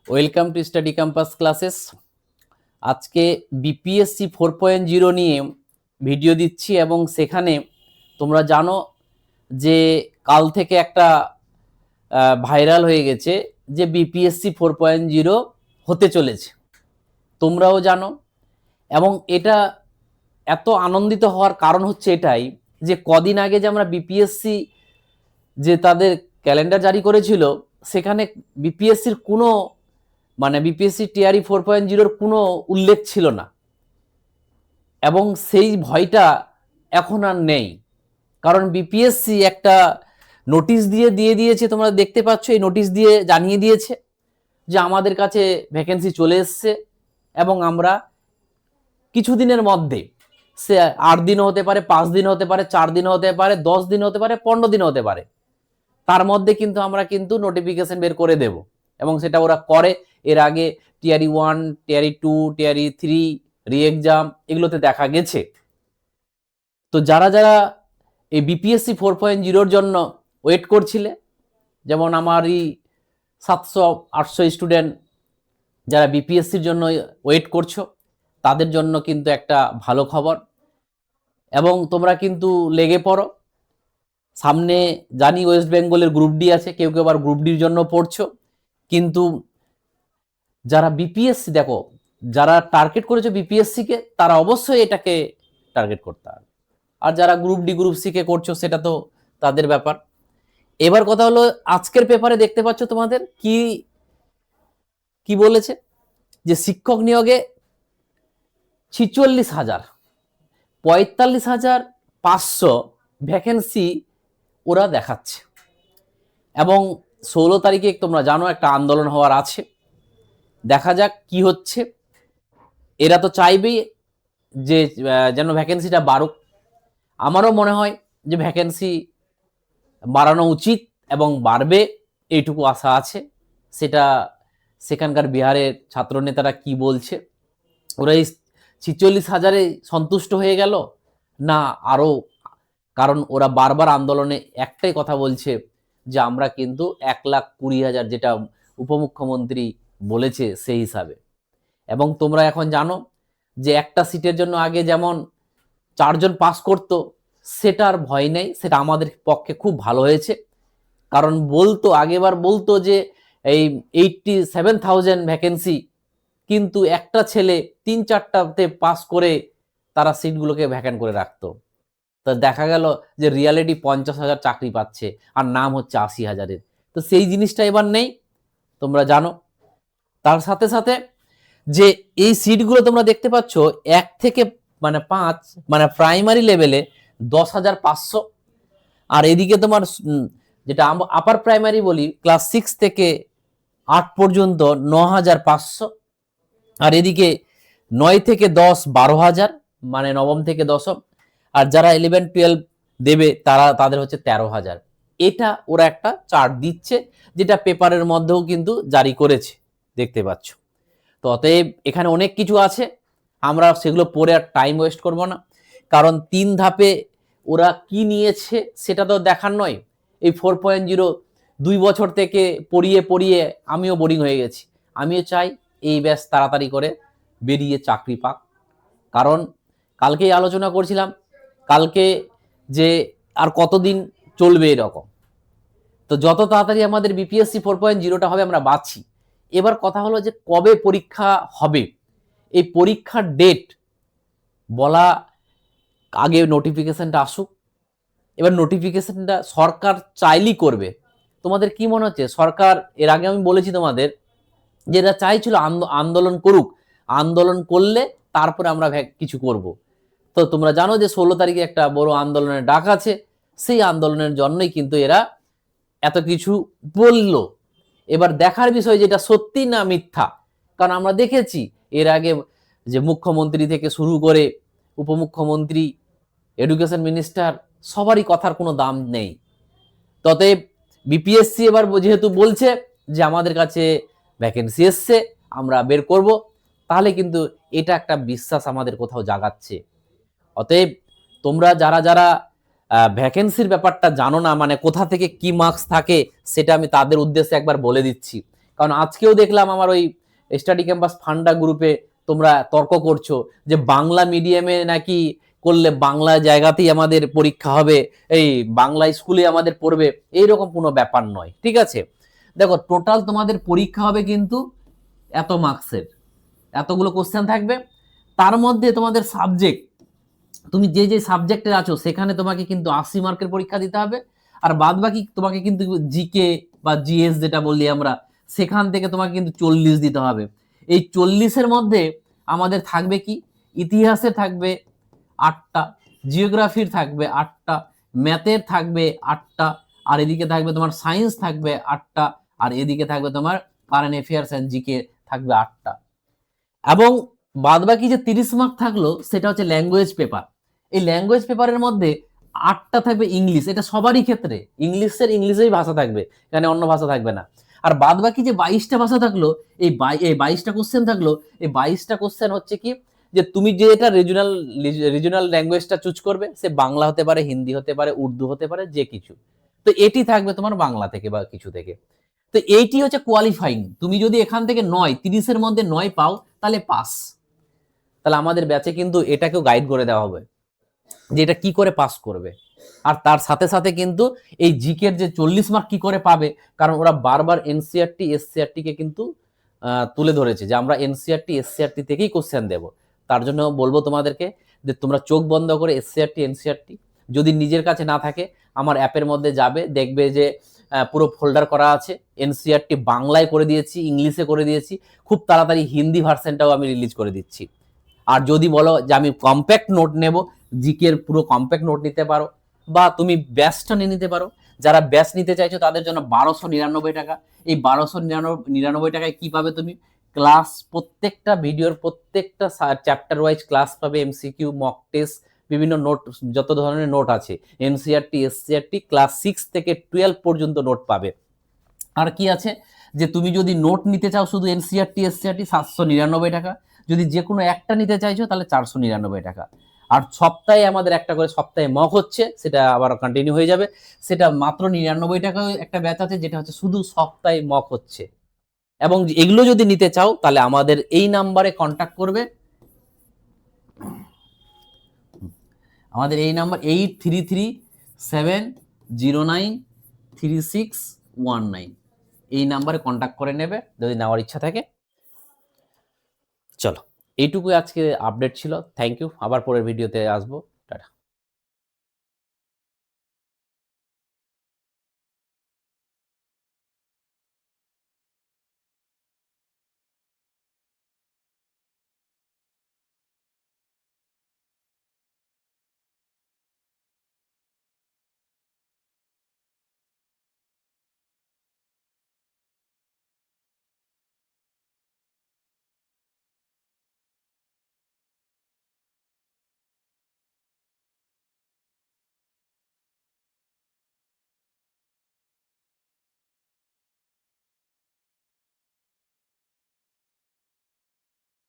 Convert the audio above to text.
Welcome to study campus classes. আজকে BPSC 4.0 নিয়ে video দিচ্ছি এবং সেখানে তোমরা জানো যে কাল থেকে একটা ভাইরাল হয়ে গেছে যে বিপিএসসি 4.0 হতে চলেছে, তোমরাও জানো। এবং এটা এত আনন্দিত হওয়ার কারণ হচ্ছে এটাই যে কদিন আগে যে আমরা বিপিএসসি যে তাদের ক্যালেন্ডার জারি করেছিল, সেখানে বিপিএসসির কোনো বিপিএসসি টিআরই 4.0 কোনো উল্লেখ ছিল না এবং সেই ভয়টা এখন আর নেই। কারণ বিপিএসসি একটা নোটিশ দিয়ে দিয়েছে, তোমরা দেখতে পাচ্ছ, এই নোটিশ দিয়ে জানিয়ে দিয়েছে যে আমাদের কাছে ভ্যাকেন্সি চলে এসছে এবং আমরা কিছুদিনের মধ্যে, সে 8 দিনও হতে পারে, 5 দিন হতে পারে, 4 দিন হতে পারে, 10 দিন হতে পারে, 15 দিন হতে পারে, তার মধ্যে কিন্তু আমরা কিন্তু নোটিফিকেশন বের করে দেব এবং সেটা ওরা করে। এর আগে টিআরই 1, টিআরই 2, টিআরই 3 রি এক্সাম এগুলোতে দেখা গেছে। তো যারা যারা এই বিপিএসসি 4.0 জন্য ওয়েট করছিলে, যেমন আমারই 700-800 স্টুডেন্ট যারা বিপিএসসির জন্য ওয়েট করছো, তাদের জন্য কিন্তু একটা ভালো খবর এবং তোমরা কিন্তু লেগে পড়ো। সামনে জানি ওয়েস্ট বেঙ্গলের গ্রুপ ডি আছে, কেউ কেউ আবার গ্রুপ ডির জন্য পড়ছো, কিন্তু যারা বিপিএসসি, দেখো, যারা টার্গেট করেছো বিপিএসসি-কে, তারা অবশ্যই এটাকে টার্গেট করতে হবে। আর যারা group D group C K করছো সেটা তো তাদের ব্যাপার। এবার কথা হলো, আজকের পেপারে দেখতে পাচ্ছ তোমাদের কি কি বলেছে যে শিক্ষক নিয়োগে 46,000, 45,500 ভ্যাকেন্সি ওরা দেখাচ্ছে এবং 16 তারিখে তোমরা জানো একটা আন্দোলন হওয়ার আছে। দেখা যাক কি হচ্ছে। এরা তো চাইবেই যে যেন ভ্যাকেন্সিটা বাড়ুক। আমারও মনে হয় যে ভ্যাকেন্সি বাড়ানো উচিত এবং বাড়বে, এইটুকু আশা আছে। সেটা সেখানকার বিহারের ছাত্রনেতারা কি বলছে, ওরা এই 46,000-এ সন্তুষ্ট হয়ে গেল না আরও? কারণ ওরা বারবার আন্দোলনে একটাই কথা বলছে যে আমরা কিন্তু 1,20,000 যেটা উপমুখ্যমন্ত্রী বলেছে সেই হিসাবে। এবং তোমরা এখন জানো যে একটা সিটের জন্য আগে যেমন 4 জন পাস করতো, সেটার ভয় নেই। সেটা আমাদের পক্ষে খুব ভালো হয়েছে। কারণ বলতো, আগেবার বলতো যে এই 87,000 ভ্যাকেন্সি, কিন্তু একটা ছেলে 3-4টাতে পাস করে তারা সিটগুলোকে ভ্যাকেন্ট করে রাখতো। তা দেখা গেল যে রিয়ালিটি 50,000 চাকরি পাচ্ছে আর নাম হচ্ছে 80,000-এর। তো সেই জিনিসটা এবার নেই, তোমরা জানো। তার সাথে সাথে যে এই সিটগুলো তোমরা দেখতে পাচ্ছ 1 থেকে 5, প্রাইমারি লেভেলে 10,500, আর এদিকে তোমার যেটা আপার প্রাইমারি বলি, ক্লাস 6 থেকে 8 পর্যন্ত 9,500, আর এদিকে 9 থেকে 10 12,000, নবম থেকে দশম। আর যারা 11-12 দেবে তাদের হচ্ছে 13,000। এটা ওরা একটা চার্ট দিচ্ছে, যেটা পেপারের মধ্যেও কিন্তু জারি করেছে, দেখতে পাচ্ছ। তো অতএব এখানে অনেক কিছু আছে, আমরা সেগুলো পড়ে আর টাইম ওয়েস্ট করব না। কারণ 3 ধাপে ওরা কি নিয়েছে সেটা তো দেখার নয়। এই 4.0 2 বছর থেকে পড়িয়ে পড়িয়ে আমিও বোরিং হয়ে গেছি। আমিও চাই এই ব্যাচ তাড়াতাড়ি করে বেরিয়ে চাকরি পাক। কারণ কালকেই আলোচনা করছিলাম, কালকে যে আর কতদিন চলবে এরকম। তো যত তাড়াতাড়ি আমাদের বিপিএসসি 4.0টা হবে আমরা বাঁচি। এবার কথা হলো যে কবে পরীক্ষা হবে, এই পরীক্ষার ডেট বলা আগে নোটিফিকেশনটা আসুক। এবার নোটিফিকেশনটা সরকার চাইলেই করবে। তোমাদের কি মনে হচ্ছে? সরকার, এর আগে আমি বলেছি তোমাদের, যে এরা চাইছিল আন্দোলন করুক, আন্দোলন করলে তারপরে আমরা কিছু করব। তো তোমরা জানো যে 16 তারিখে একটা বড় আন্দোলনের ডাক আছে, সেই আন্দোলনের জন্যই কিন্তু এরা এত কিছু বলল। এবার দেখার বিষয় যেটা সত্যি না মিথ্যা। কারণ আমরা দেখেছি এর আগে যে মুখ্যমন্ত্রী থেকে শুরু করে উপমুখ্যমন্ত্রী, এডুকেশন মিনিস্টার, সবারই কথার কোনো দাম নেই। ততএব বিপিএসসি এবার যেহেতু বলছে যে আমাদের কাছে ভ্যাকেন্সি এসছে, আমরা বের করব, তাহলে কিন্তু এটা একটা বিশ্বাস আমাদের কোথাও জাগাচ্ছে। অতএব তোমরা যারা যারা ভ্যাকেন্সির ব্যাপারটা জানো না, কোথা থেকে কি মার্কস থাকে, সেটা আমি তাদের উদ্দেশ্যে একবার বলে দিচ্ছি। কারণ আজকেও দেখলাম আমার ওই স্টাডি ক্যাম্পাস ফান্ডা গ্রুপে তোমরা তর্ক করছো যে বাংলা মিডিয়ামে নাকি করলে বাংলা জায়গাতেই আমাদের পরীক্ষা হবে, এই বাংলা স্কুলে আমাদের পড়বে, এইরকম কোনো ব্যাপার নয়। ঠিক আছে, দেখো টোটাল তোমাদের পরীক্ষা হবে কিন্তু এত মার্কসের, এতগুলো কোশ্চেন থাকবে, তার মধ্যে তোমাদের সাবজেক্ট, তুমি যে যে সাবজেক্টে আছো সেখানে তোমাকে কিন্তু 80 মার্কের পরীক্ষা দিতে হবে, আর বাদ বাকি তোমাকে কিন্তু জিকে বা জিএস যেটা বললি আমরা, সেখান থেকে তোমাকে কিন্তু 40 দিতে হবে। এই 40-এর মধ্যে আমাদের থাকবে কি, ইতিহাসে থাকবে 8টা, জিওগ্রাফির থাকবে 8টা, ম্যাথের থাকবে 8টা, আর এদিকে থাকবে তোমার সায়েন্স থাকবে 8টা, আর এদিকে থাকবে তোমার কারেন্ট অ্যাফেয়ার্স এন্ড জিকে থাকবে 8টা। এবং বাদবাকি যে 30 মার্ক থাকলো সেটা হচ্ছে ল্যাঙ্গুয়েজ পেপার। এই ল্যাঙ্গুয়েজ পেপারের মধ্যে 8টা থাকবে ইংলিশ, এটা সবারই ক্ষেত্রে ইংলিশেই ভাষা থাকবে, এখানে অন্য ভাষা থাকবে না। আর বাদবাকি যে 22টা ভাষা থাকলো, এই 22টা কোশ্চেন থাকলো, এই 22টা কোশ্চেন হচ্ছে কি, যে তুমি যে এটা রিজনাল ল্যাঙ্গুয়েজটা চুজ করবে, সে বাংলা হতে পারে, হিন্দি হতে পারে, উর্দু হতে পারে, যে কিছু, তো এটি থাকবে তোমার বাংলা থেকে বা কিছু থেকে। তো এইটি হচ্ছে কোয়ালিফাইং। তুমি যদি এখান থেকে 30-এর মধ্যে 9 পাও তাহলে পাস। তাহলে আমাদের ব্যাচে কিন্তু এটাকেও গাইড করে দেওয়া হবে যে এটা কি করে পাস করবে। আর তার সাথে সাথে কিন্তু এই জিকের যে 40 মার্ক কি করে পাবে, কারণ ওরা বারবার এনসিআরটি এসসিআরটি কে কিন্তু তুলে ধরেছে যে আমরা এনসিআরটি এসসিআরটি থেকেই কোশ্চেন দেব। তার জন্য বলবো তোমাদেরকে যে তোমরা চোখ বন্ধ করে এসসিআরটি এনসিআরটি যদি নিজের কাছে না থাকে, আমার অ্যাপের মধ্যে যাবে, দেখবে যে পুরো ফোল্ডার করা আছে, এনসিআরটি বাংলায় করে দিয়েছি, ইংলিশে করে দিয়েছি, খুব তাড়াতাড়ি হিন্দি ভার্সনটাও আমি রিলিজ করে দিচ্ছি। আর যদি বলো যে আমি কম্প্যাক্ট নোট নেব, জিকের পুরো কম্প্যাক্ট নোট নিতে পারো, বা তুমি ব্যাচটা নিয়ে নিতে পারো। যারা ব্যাচ নিতে চাইছো তাদের জন্য 1299 টাকা। এই 1299 টাকায় কি পাবে তুমি, ক্লাস, প্রত্যেকটা ভিডিওর প্রত্যেকটা চ্যাপ্টার ওয়াইজ ক্লাস পাবে, এমসিকিউ, মক টেস্ট, বিভিন্ন নোট, যত ধরনের নোট আছে, এনসিআরটি এসসিআরটি ক্লাস 6 থেকে 12 পর্যন্ত নোট পাবে। আর কি আছে, যে তুমি যদি নোট নিতে চাও শুধু এনসিআরটি এসসিআরটি 799 টাকা, যদি যে কোনো একটা নিতে চাইছো তাহলে 499 টাকা। আর সপ্তাহে আমাদের একটা করে সপ্তাহে মক হচ্ছে, সেটা আবার কন্টিনিউ হয়ে যাবে, সেটা মাত্র 99 টাকায় একটা ব্যাচ আছে, যেটা হচ্ছে শুধু সপ্তাহে মক হচ্ছে। এবং এগুলো যদি নিতে চাও তাহলে আমাদের এই নাম্বারে কন্ট্যাক্ট করবে, আমাদের এই নাম্বার 8337093619, এই নাম্বারে কন্ট্যাক্ট করে নেবে যদি নেওয়ার ইচ্ছা থাকে। চলো, এইটুকুই আজকে আপডেট ছিল। থ্যাংক ইউ, আবার পরের ভিডিওতে আসবো।